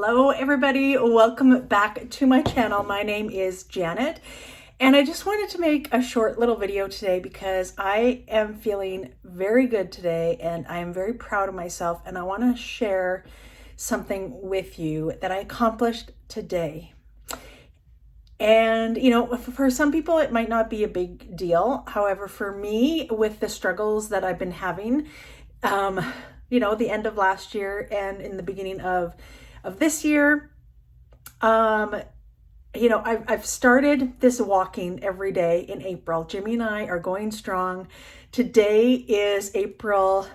Hello everybody, welcome back to my channel. My name is Janet and I just wanted to make a short little video today because I am feeling very good today and I am very proud of myself, and I want to share something with you that I accomplished today. And you know, for some people it might not be a big deal. However, for me, with the struggles that I've been having, you know, the end of last year and in the beginning of this year, you know, I've started this walking every day in April. Jimmy and I are going strong. Today is April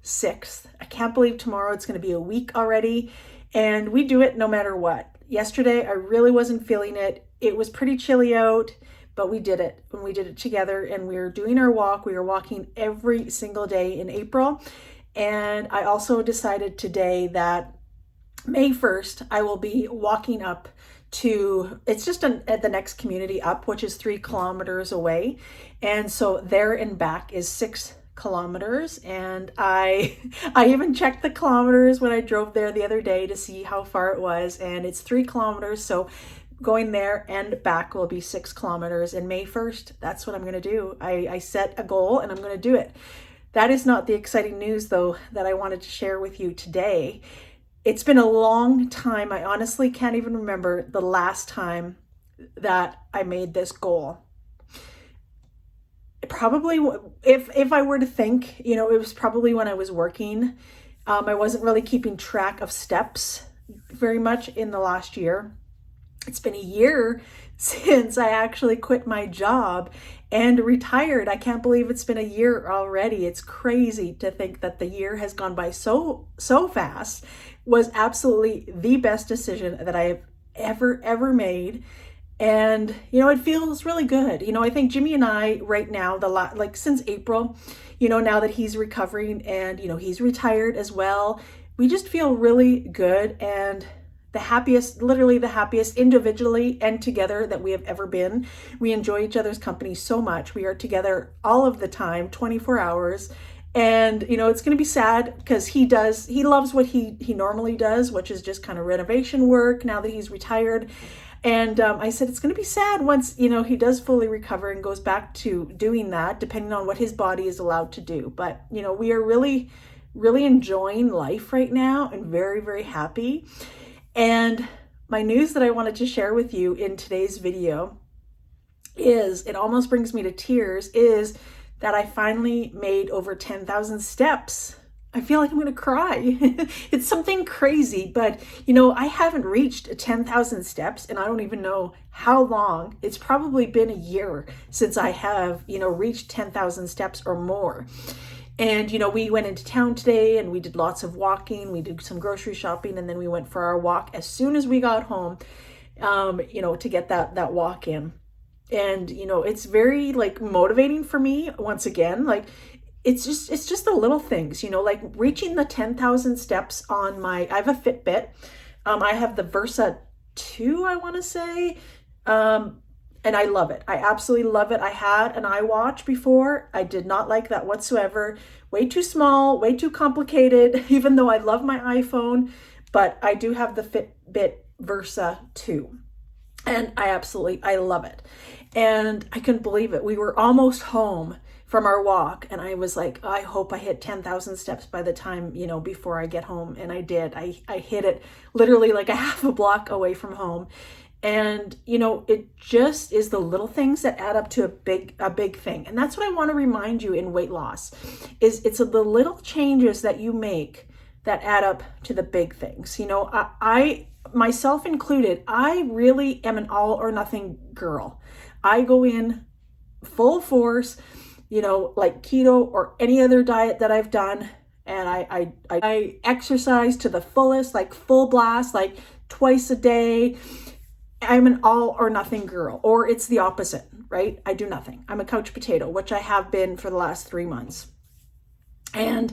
6th. I can't believe tomorrow it's going to be a week already, and we do it no matter what. Yesterday, I really wasn't feeling it. It was pretty chilly out, but we did it, and we did it together, and we were doing our walk. We were walking every single day in April. And I also decided today that May 1st, I will be walking up to, it's just at the next community up, which is 3 kilometers away. And so there and back is 6 kilometers. And I even checked the kilometers when I drove there the other day to see how far it was. And it's 3 kilometers. So going there and back will be 6 kilometers. And May 1st, that's what I'm going to do. I set a goal and I'm going to do it. That is not the exciting news, though, that I wanted to share with you today. It's been a long time. I honestly can't even remember the last time that I made this goal. Probably, if I were to think, you know, it was probably when I was working. I wasn't really keeping track of steps very much in the last year. It's been a year since I actually quit my job and retired. I can't believe it's been a year already. It's crazy to think that the year has gone by so fast. Was absolutely the best decision that I have ever made. And, you know, it feels really good. You know, I think Jimmy and I right now, like since April, you know, now that he's recovering and, you know, he's retired as well, we just feel really good and the happiest, literally the happiest individually and together that we have ever been. We enjoy each other's company so much. We are together all of the time, 24 hours. And, you know, it's going to be sad because he loves what he normally does, which is just kind of renovation work now that he's retired. And I said, it's going to be sad once, you know, he does fully recover and goes back to doing that, depending on what his body is allowed to do. But, you know, we are really enjoying life right now and very happy. And my news that I wanted to share with you in today's video is, it almost brings me to tears, is that I finally made over 10,000 steps. I feel like I'm going to cry. It's something crazy, but you know, I haven't reached 10,000 steps and I don't even know how long. It's probably been a year since I have, you know, reached 10,000 steps or more. And, you know, we went into town today and we did lots of walking. We did some grocery shopping and then we went for our walk as soon as we got home, you know, to get that walk in. And, you know, it's very like motivating for me once again. Like it's just the little things, you know, like reaching the 10,000 steps on I have a Fitbit. I have the Versa 2, I want to say. And I love it. I absolutely love it. I had an iWatch before. I did not like that whatsoever. Way too small, way too complicated, even though I love my iPhone. But I do have the Fitbit Versa 2. And I love it. And I couldn't believe it. We were almost home from our walk. And I was like, I hope I hit 10,000 steps by the time, you know, before I get home. And I did. I hit it literally like a half a block away from home. And, you know, it just is the little things that add up to a big thing. And that's what I want to remind you in weight loss is it's the little changes that you make that add up to the big things. You know, I myself included, I really am an all or nothing girl. I go in full force, you know, like keto or any other diet that I've done. And I exercise to the fullest, like full blast, like twice a day. I'm an all or nothing girl, or it's the opposite, right? I do nothing. I'm a couch potato, which I have been for the last 3 months. And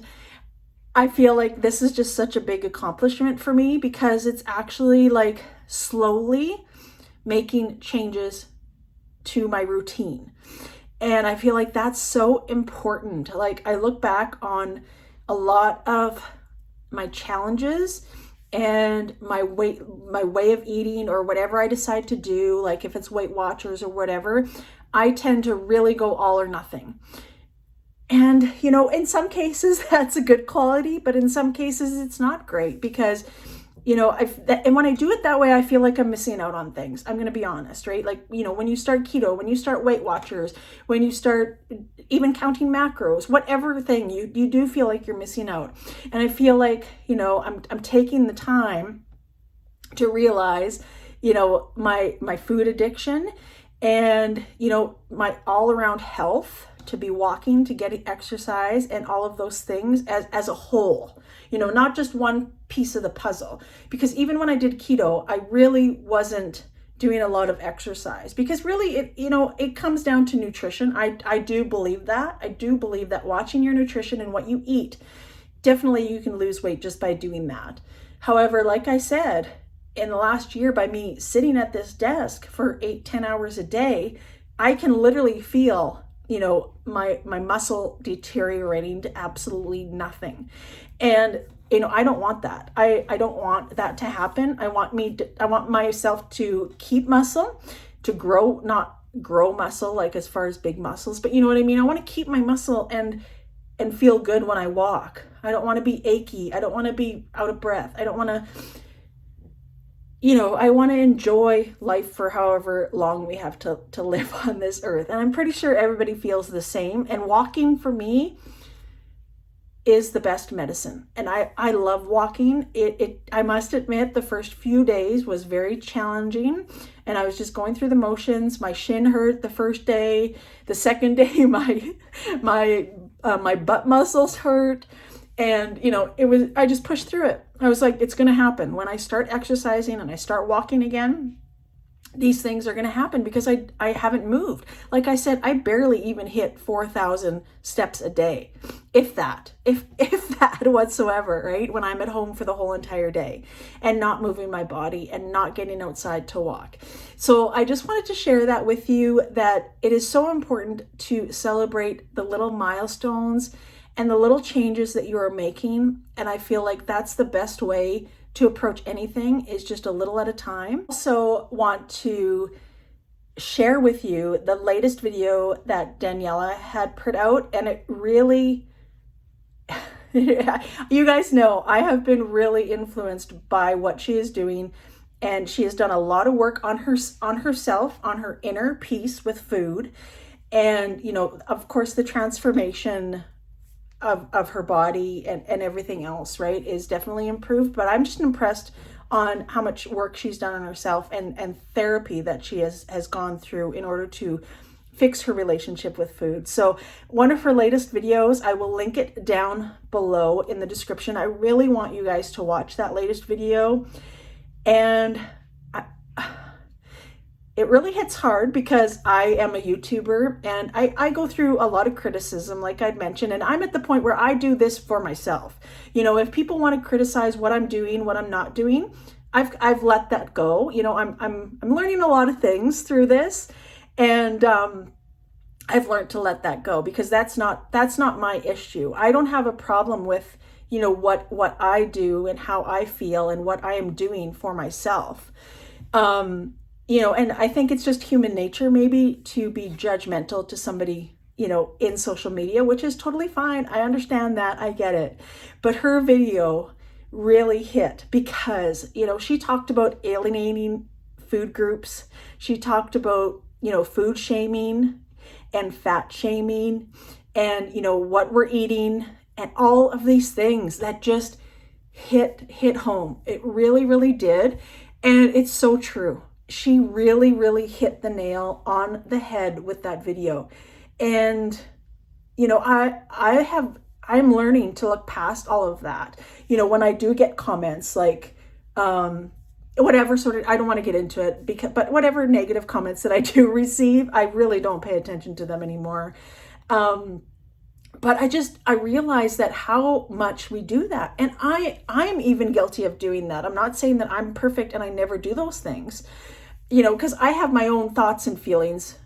I feel like this is just such a big accomplishment for me because it's actually like slowly making changes to my routine. And I feel like that's so important. Like I look back on a lot of my challenges and my way of eating, or whatever I decide to do, like if it's Weight Watchers or whatever, I tend to really go all or nothing. And, you know, in some cases that's a good quality, but in some cases it's not great, because, you know, and when I do it that way, I feel like I'm missing out on things. I'm going to be honest, right? Like, you know, when you start keto, when you start Weight Watchers, when you start even counting macros, whatever thing, you do feel like you're missing out. And I feel like, you know, I'm taking the time to realize, you know, my food addiction and, you know, my all around health, to be walking, to get exercise, and all of those things as a whole, you know, not just one piece of the puzzle. Because even when I did keto, I really wasn't doing a lot of exercise, because really it, you know, it comes down to nutrition. I do believe that. I do believe that watching your nutrition and what you eat, definitely you can lose weight just by doing that. However, like I said, in the last year, by me sitting at this desk for 8-10 hours a day, I can literally feel, you know, my muscle deteriorating to absolutely nothing. And, you know, I don't want that. I don't want that to happen. I want myself to keep muscle, to grow, not grow muscle, like as far as big muscles, but you know what I mean? I want to keep my muscle and feel good when I walk. I don't want to be achy. I don't want to be out of breath. I don't want to, you know, I want to enjoy life for however long we have to live on this earth. And I'm pretty sure everybody feels the same. And walking for me is the best medicine. And I love walking. I must admit, the first few days was very challenging, and I was just going through the motions. My shin hurt the first day. The second day, my butt muscles hurt. And, you know, I just pushed through it. I was like, it's going to happen. When I start exercising and I start walking again, these things are going to happen, because I haven't moved. Like I said, I barely even hit 4,000 steps a day, if that whatsoever, right? When I'm at home for the whole entire day and not moving my body and not getting outside to walk. So I just wanted to share that with you, that it is so important to celebrate the little milestones and the little changes that you are making. And I feel like that's the best way to approach anything, is just a little at a time. Also want to share with you the latest video that Daniela had put out, and it really, you guys know I have been really influenced by what she is doing, and she has done a lot of work on herself, on her inner peace with food, and, you know, of course, the transformation of her body and everything else, right, is definitely improved. But I'm just impressed on how much work she's done on herself and therapy that she has gone through in order to fix her relationship with food. So one of her latest videos, I will link it down below in the description. I really want you guys to watch that latest video. And it really hits hard, because I am a YouTuber and I go through a lot of criticism, like I'd mentioned, and I'm at the point where I do this for myself. You know, if people want to criticize what I'm doing, what I'm not doing, I've let that go. You know, I'm learning a lot of things through this, and I've learned to let that go, because that's not my issue. I don't have a problem with, you know, what I do and how I feel and what I am doing for myself. You know, and I think it's just human nature maybe to be judgmental to somebody, you know, in social media, which is totally fine. I understand that. I get it. But her video really hit, because, you know, she talked about alienating food groups. She talked about, you know, food shaming and fat shaming and, you know, what we're eating and all of these things that just hit home. It really, really did. And it's so true. She really, really hit the nail on the head with that video. And, you know, I'm learning to look past all of that. You know, when I do get comments like, whatever sort of, I don't want to get into it, but whatever negative comments that I do receive, I really don't pay attention to them anymore. But I realize that how much we do that. And I'm even guilty of doing that. I'm not saying that I'm perfect and I never do those things, you know, because I have my own thoughts and feelings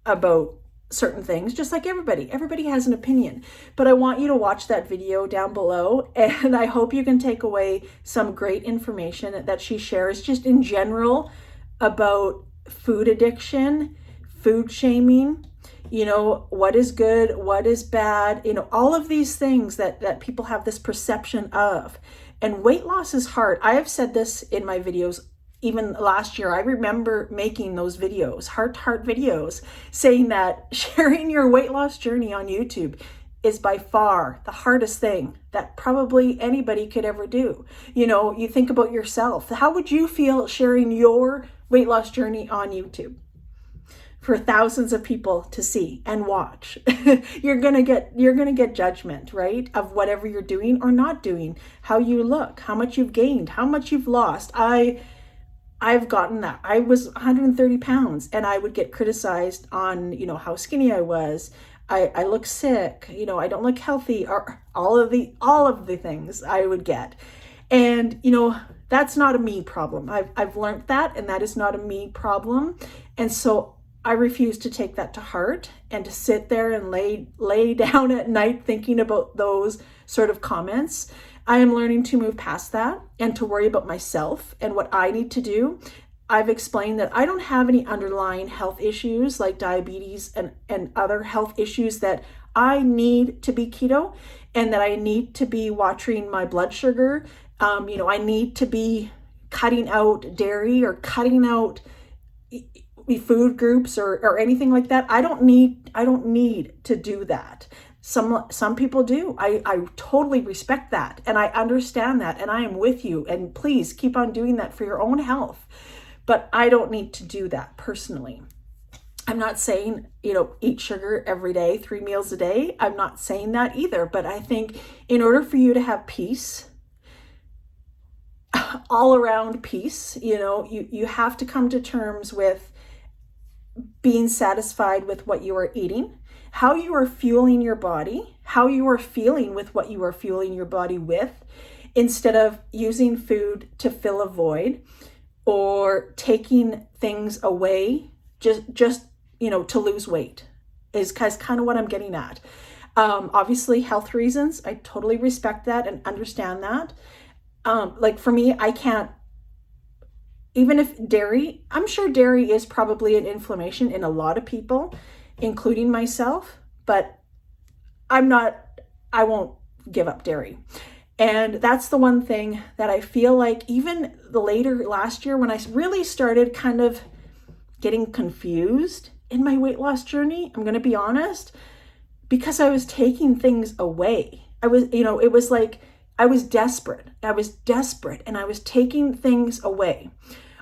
about certain things, just like everybody has an opinion. But I want you to watch that video down below, and I hope you can take away some great information that she shares just in general about food addiction, food shaming, you know, what is good, what is bad, you know, all of these things that people have this perception of. And weight loss is hard. I have said this in my videos. Even last year, I remember making those videos, heart-to-heart videos, saying that sharing your weight loss journey on YouTube is by far the hardest thing that probably anybody could ever do. You know, you think about yourself. How would you feel sharing your weight loss journey on YouTube for thousands of people to see and watch? You're gonna get judgment, right? Of whatever you're doing or not doing, how you look, how much you've gained, how much you've lost. I've gotten that. I was 130 pounds and I would get criticized on, you know, how skinny I was. I look sick, you know, I don't look healthy, or all of the things I would get. And, you know, that's not a me problem. I've learned that, and that is not a me problem. And so I refuse to take that to heart and to sit there and lay down at night thinking about those sort of comments. I am learning to move past that and to worry about myself and what I need to do. I've explained that I don't have any underlying health issues like diabetes and other health issues that I need to be keto, and that I need to be watching my blood sugar. You know, I need to be cutting out dairy or cutting out food groups or anything like that. I don't need to do that. Some people do. I totally respect that, and I understand that, and I am with you, and please keep on doing that for your own health. But I don't need to do that personally. I'm not saying, you know, eat sugar every day, 3 meals a day. I'm not saying that either. But I think in order for you to have peace, all around peace, you know, you have to come to terms with being satisfied with what you are eating, how you are fueling your body, how you are feeling with what you are fueling your body with, instead of using food to fill a void or taking things away just you know, to lose weight is kind of what I'm getting at. Obviously health reasons, I totally respect that and understand that. Like for me, I can't, even if dairy, I'm sure dairy is probably an inflammation in a lot of people, including myself, but I won't give up dairy. And that's the one thing that I feel like even later last year when I really started kind of getting confused in my weight loss journey, I'm going to be honest, because I was taking things away. I was, you know, it was like I was desperate and I was taking things away.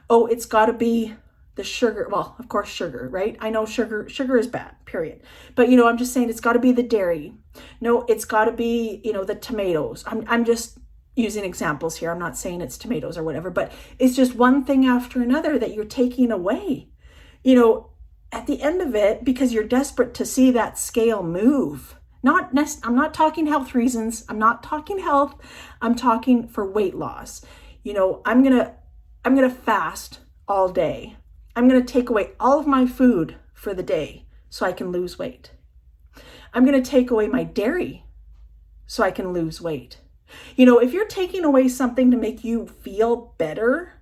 Oh, it's got to be the sugar. Well, of course, sugar, right? I know sugar is bad, period. But, you know, I'm just saying it's got to be the dairy. No, it's got to be, you know, the tomatoes. I'm just using examples here. I'm not saying it's tomatoes or whatever, but it's just one thing after another that you're taking away. You know, at the end of it, because you're desperate to see that scale move. I'm not talking health reasons. I'm not talking health. I'm talking for weight loss. You know, I'm going to fast all day. I'm going to take away all of my food for the day so I can lose weight. I'm going to take away my dairy so I can lose weight. You know, if you're taking away something to make you feel better,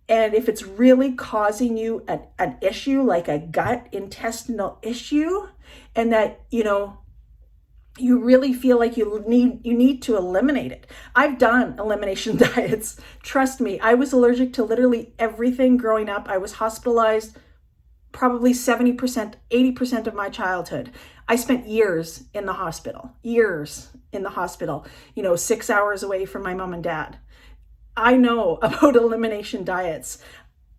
and if it's really causing you an issue like a gut intestinal issue, and that, you know, you really feel like you need to eliminate it. I've done elimination diets. Trust me, I was allergic to literally everything growing up. I was hospitalized probably 70%, 80% of my childhood. I spent years in the hospital, you know, 6 hours away from my mom and dad. I know about elimination diets.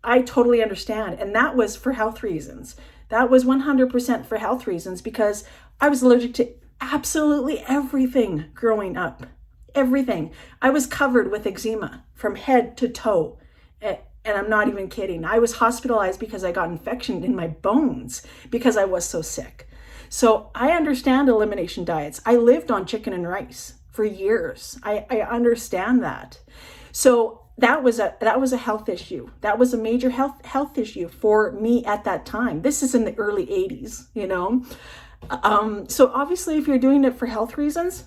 I totally understand. And that was for health reasons. That was 100% for health reasons, because I was allergic to absolutely everything growing up. Everything. I was covered with eczema from head to toe. And I'm not even kidding. I was hospitalized because I got infection in my bones because I was so sick. So I understand elimination diets. I lived on chicken and rice for years. I understand that. So that was a health issue. That was a major health issue for me at that time. This is in the early 80s, you know. So obviously, if you're doing it for health reasons,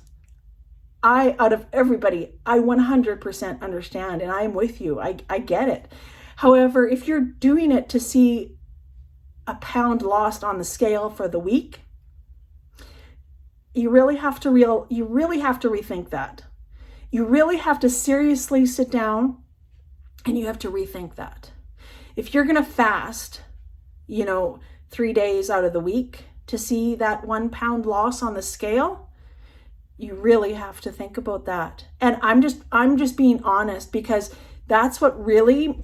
out of everybody, I 100% understand, and I'm with you. I get it. However, if you're doing it to see a pound lost on the scale for the week, you really have to rethink that. You really have to seriously sit down and you have to rethink that. If you're going to fast, 3 days out of the week to see that 1 pound loss on the scale, you really have to think about that. And I'm just being honest, because that's what really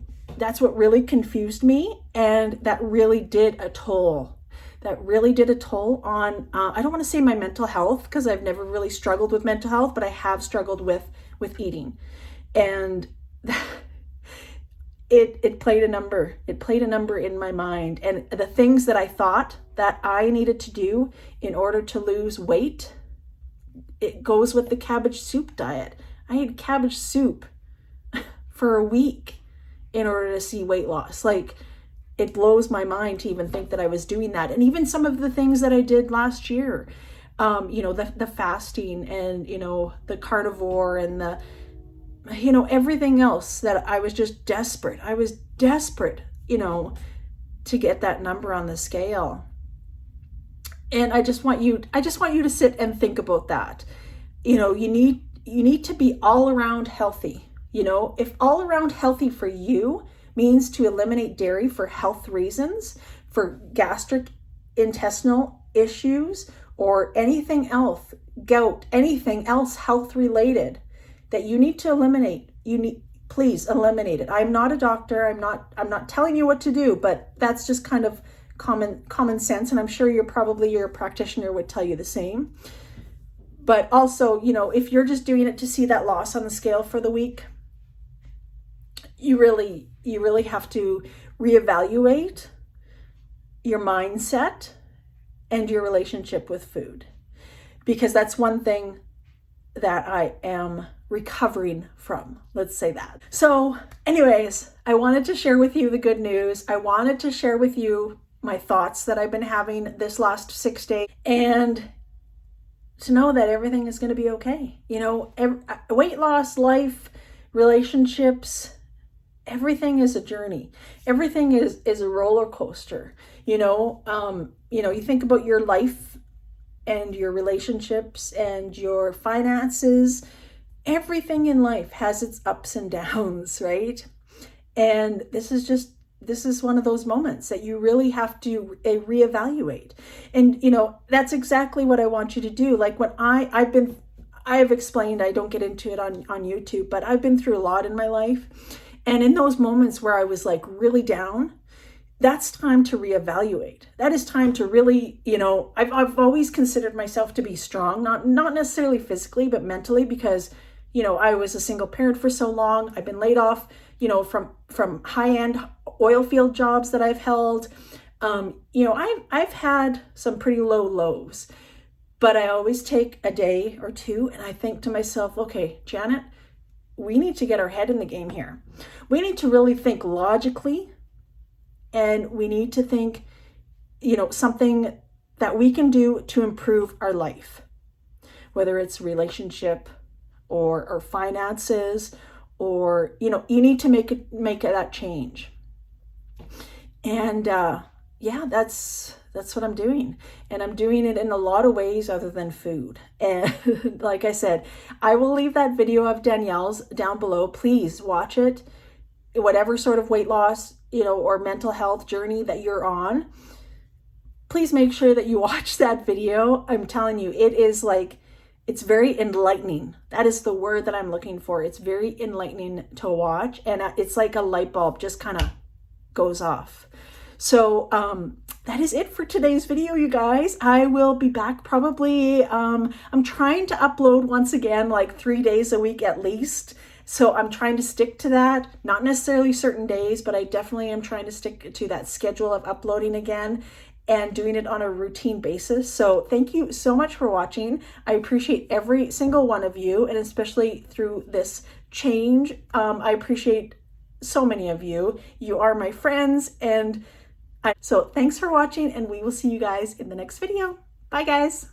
confused me, and that really did a toll. That really did a toll on, I don't want to say my mental health, because I've never really struggled with mental health, but I have struggled with eating. And it played a number. It played a number in my mind. And the things that I thought that I needed to do in order to lose weight, it goes with the cabbage soup diet. I ate cabbage soup for a week in order to see weight loss. Like, it blows my mind to even think that I was doing that. And even some of the things that I did last year, the fasting and, the carnivore and the, everything else, that I was just desperate. I was desperate, to get that number on the scale. And I just want you to sit and think about that. You need to be all around healthy. If all around healthy for you means to eliminate dairy for health reasons, for gastric intestinal issues, or anything else, gout, anything else health related that you need to eliminate, please eliminate it. I'm not a doctor. I'm not telling you what to do, but that's just kind of common sense. And I'm sure your practitioner would tell you the same. But also, if you're just doing it to see that loss on the scale for the week, you really have to reevaluate your mindset and your relationship with food, because that's one thing that I am recovering from. Let's say that. So anyways, I wanted to share with you the good news. I wanted to share with you my thoughts that I've been having this last 6 days, and to know that everything is going to be okay. Weight loss, life, relationships, everything is a journey. Everything is a roller coaster. You think about your life and your relationships and your finances. Everything in life has its ups and downs, right? And this is one of those moments that you really have to reevaluate. And, that's exactly what I want you to do. Like when I've explained, I don't get into it on YouTube, but I've been through a lot in my life. And in those moments where I was like really down, that's time to reevaluate. That is time to really, I've always considered myself to be strong, not necessarily physically, but mentally, because, I was a single parent for so long. I've been laid off, from high-end oil field jobs that I've held. I've had some pretty low lows, but I always take a day or two and I think to myself, okay, Janet, we need to get our head in the game here. We need to really think logically, and we need to think, something that we can do to improve our life, whether it's relationship or finances, or, you need to make that change. And that's what I'm doing. And I'm doing it in a lot of ways other than food. And like I said, I will leave that video of Danielle's down below. Please watch it. Whatever sort of weight loss, or mental health journey that you're on, please make sure that you watch that video. I'm telling you, it's very enlightening. That is the word that I'm looking for. It's very enlightening to watch. And it's like a light bulb just kind of goes off. So that is it for today's video, you guys. I will be back probably, I'm trying to upload once again, like 3 days a week at least. So I'm trying to stick to that, not necessarily certain days, but I definitely am trying to stick to that schedule of uploading again and doing it on a routine basis. So thank you so much for watching. I appreciate every single one of you, and especially through this change. I appreciate so many of you. You are my friends, and so thanks for watching, and we will see you guys in the next video. Bye guys.